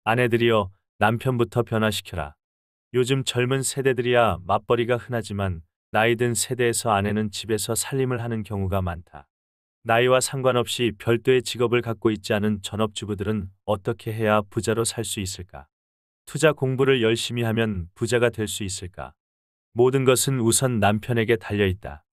아내들이여 남편부터 변화시켜라. 요즘 젊은 세대들이야 맞벌이가 흔하지만 나이 든 세대에서 아내는 집에서 살림을 하는 경우가 많다. 나이와 상관없이 별도의 직업을 갖고 있지 않은 전업주부들은 어떻게 해야 부자로 살 수 있을까? 투자 공부를 열심히 하면 부자가 될 수 있을까? 모든 것은 우선 남편에게 달려 있다.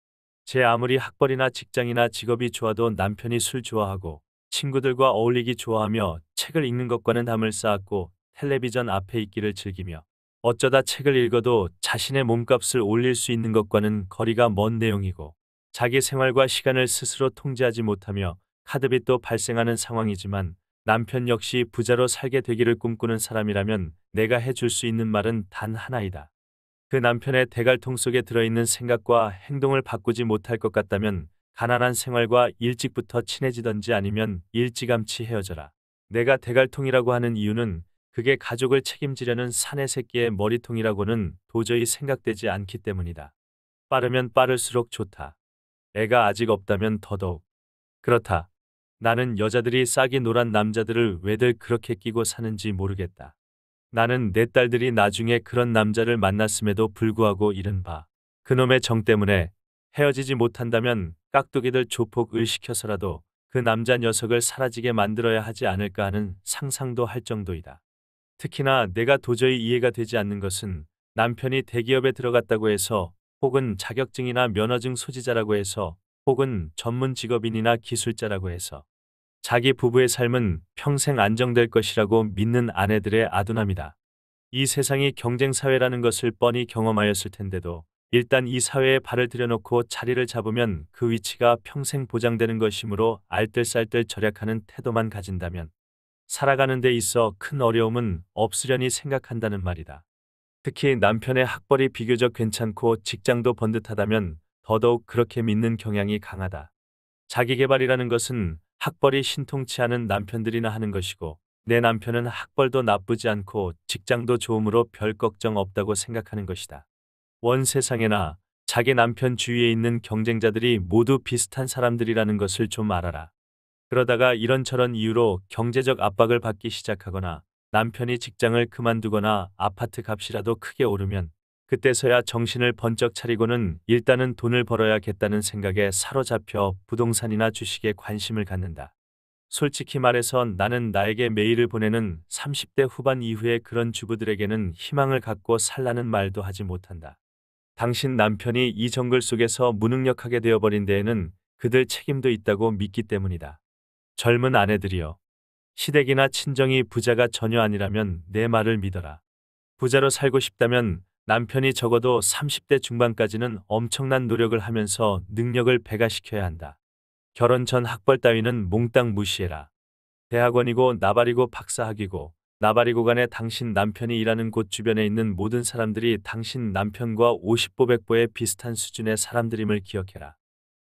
제 아무리 학벌이나 직장이나 직업이 좋아도 남편이 술 좋아하고 친구들과 어울리기 좋아하며 책을 읽는 것과는 담을 쌓았고 텔레비전 앞에 있기를 즐기며 어쩌다 책을 읽어도 자신의 몸값을 올릴 수 있는 것과는 거리가 먼 내용이고 자기 생활과 시간을 스스로 통제하지 못하며 카드빚도 발생하는 상황이지만 남편 역시 부자로 살게 되기를 꿈꾸는 사람이라면 내가 해줄 수 있는 말은 단 하나이다. 그 남편의 대갈통 속에 들어있는 생각과 행동을 바꾸지 못할 것 같다면 가난한 생활과 일찍부터 친해지던지 아니면 일찌감치 헤어져라. 내가 대갈통이라고 하는 이유는 그게 가족을 책임지려는 사내 새끼의 머리통이라고는 도저히 생각되지 않기 때문이다. 빠르면 빠를수록 좋다. 애가 아직 없다면 더더욱. 그렇다. 나는 여자들이 싹이 노란 남자들을 왜들 그렇게 끼고 사는지 모르겠다. 나는 내 딸들이 나중에 그런 남자를 만났음에도 불구하고 이른바 그놈의 정 때문에 헤어지지 못한다면 깍두기들 조폭을 시켜서라도 그 남자 녀석을 사라지게 만들어야 하지 않을까 하는 상상도 할 정도이다. 특히나 내가 도저히 이해가 되지 않는 것은 남편이 대기업에 들어갔다고 해서 혹은 자격증이나 면허증 소지자라고 해서 혹은 전문 직업인이나 기술자라고 해서 자기 부부의 삶은 평생 안정될 것이라고 믿는 아내들의 아둔함이다. 이 세상이 경쟁사회라는 것을 뻔히 경험하였을 텐데도 일단 이 사회에 발을 들여놓고 자리를 잡으면 그 위치가 평생 보장되는 것이므로 알뜰살뜰 절약하는 태도만 가진다면 살아가는 데 있어 큰 어려움은 없으려니 생각한다는 말이다. 특히 남편의 학벌이 비교적 괜찮고 직장도 번듯하다면 더더욱 그렇게 믿는 경향이 강하다. 자기계발이라는 것은 학벌이 신통치 않은 남편들이나 하는 것이고 내 남편은 학벌도 나쁘지 않고 직장도 좋으므로 별 걱정 없다고 생각하는 것이다. 원 세상에나 자기 남편 주위에 있는 경쟁자들이 모두 비슷한 사람들이라는 것을 좀 알아라. 그러다가 이런저런 이유로 경제적 압박을 받기 시작하거나 남편이 직장을 그만두거나 아파트 값이라도 크게 오르면 그때서야 정신을 번쩍 차리고는 일단은 돈을 벌어야겠다는 생각에 사로잡혀 부동산이나 주식에 관심을 갖는다. 솔직히 말해서 나는 나에게 메일을 보내는 30대 후반 이후의 그런 주부들에게는 희망을 갖고 살라는 말도 하지 못한다. 당신 남편이 이 정글 속에서 무능력하게 되어버린 데에는 그들 책임도 있다고 믿기 때문이다. 젊은 아내들이여. 시댁이나 친정이 부자가 전혀 아니라면 내 말을 믿어라. 부자로 살고 싶다면 남편이 적어도 30대 중반까지는 엄청난 노력을 하면서 능력을 배가시켜야 한다. 결혼 전 학벌 따위는 몽땅 무시해라. 대학원이고 나발이고 박사학위고 나발이고 간에 당신 남편이 일하는 곳 주변에 있는 모든 사람들이 당신 남편과 50보 100보의 비슷한 수준의 사람들임을 기억해라.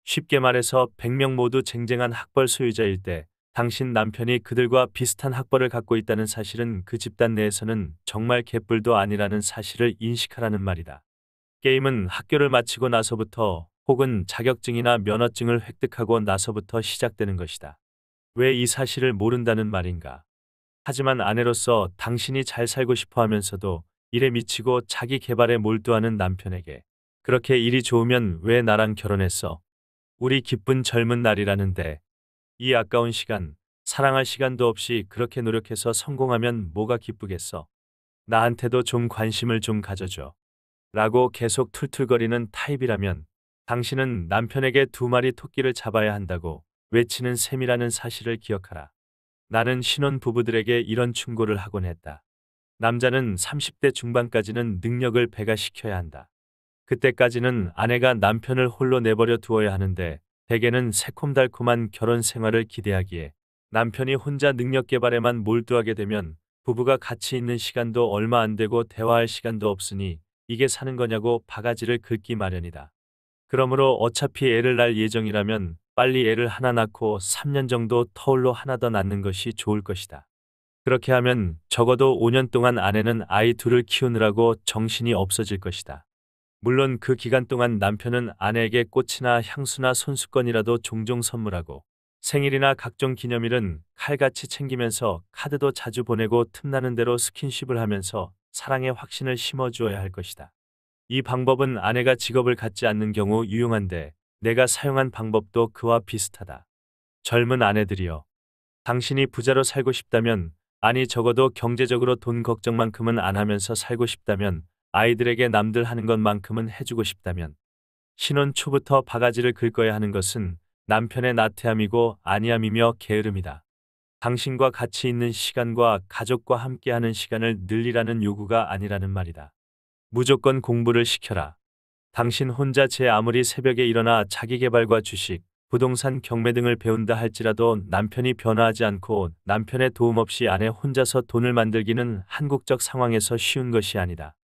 쉽게 말해서 100명 모두 쟁쟁한 학벌 소유자일 때 당신 남편이 그들과 비슷한 학벌을 갖고 있다는 사실은 그 집단 내에서는 정말 개뿔도 아니라는 사실을 인식하라는 말이다. 게임은 학교를 마치고 나서부터 혹은 자격증이나 면허증을 획득하고 나서부터 시작되는 것이다. 왜 이 사실을 모른다는 말인가? 하지만 아내로서 당신이 잘 살고 싶어 하면서도 일에 미치고 자기 개발에 몰두하는 남편에게 그렇게 일이 좋으면 왜 나랑 결혼했어? 우리 기쁜 젊은 날이라는데 이 아까운 시간, 사랑할 시간도 없이 그렇게 노력해서 성공하면 뭐가 기쁘겠어? 나한테도 좀 관심을 좀 가져줘. 라고 계속 툴툴거리는 타입이라면 당신은 남편에게 2마리 토끼를 잡아야 한다고 외치는 셈이라는 사실을 기억하라. 나는 신혼 부부들에게 이런 충고를 하곤 했다. 남자는 30대 중반까지는 능력을 배가시켜야 한다. 그때까지는 아내가 남편을 홀로 내버려 두어야 하는데 대개는 새콤달콤한 결혼 생활을 기대하기에 남편이 혼자 능력 개발에만 몰두하게 되면 부부가 같이 있는 시간도 얼마 안 되고 대화할 시간도 없으니 이게 사는 거냐고 바가지를 긁기 마련이다. 그러므로 어차피 애를 낳을 예정이라면 빨리 애를 하나 낳고 3년 정도 터울로 하나 더 낳는 것이 좋을 것이다. 그렇게 하면 적어도 5년 동안 아내는 아이 둘을 키우느라고 정신이 없어질 것이다. 물론 그 기간 동안 남편은 아내에게 꽃이나 향수나 손수건이라도 종종 선물하고 생일이나 각종 기념일은 칼같이 챙기면서 카드도 자주 보내고 틈나는 대로 스킨십을 하면서 사랑의 확신을 심어주어야 할 것이다. 이 방법은 아내가 직업을 갖지 않는 경우 유용한데 내가 사용한 방법도 그와 비슷하다. 젊은 아내들이여. 당신이 부자로 살고 싶다면, 아니 적어도 경제적으로 돈 걱정만큼은 안 하면서 살고 싶다면, 아이들에게 남들 하는 것만큼은 해주고 싶다면, 신혼 초부터 바가지를 긁어야 하는 것은 남편의 나태함이고 안이함이며 게으름이다. 당신과 같이 있는 시간과 가족과 함께하는 시간을 늘리라는 요구가 아니라는 말이다. 무조건 공부를 시켜라. 당신 혼자 제 아무리 새벽에 일어나 자기계발과 주식, 부동산 경매 등을 배운다 할지라도 남편이 변화하지 않고 남편의 도움 없이 아내 혼자서 돈을 만들기는 한국적 상황에서 쉬운 것이 아니다.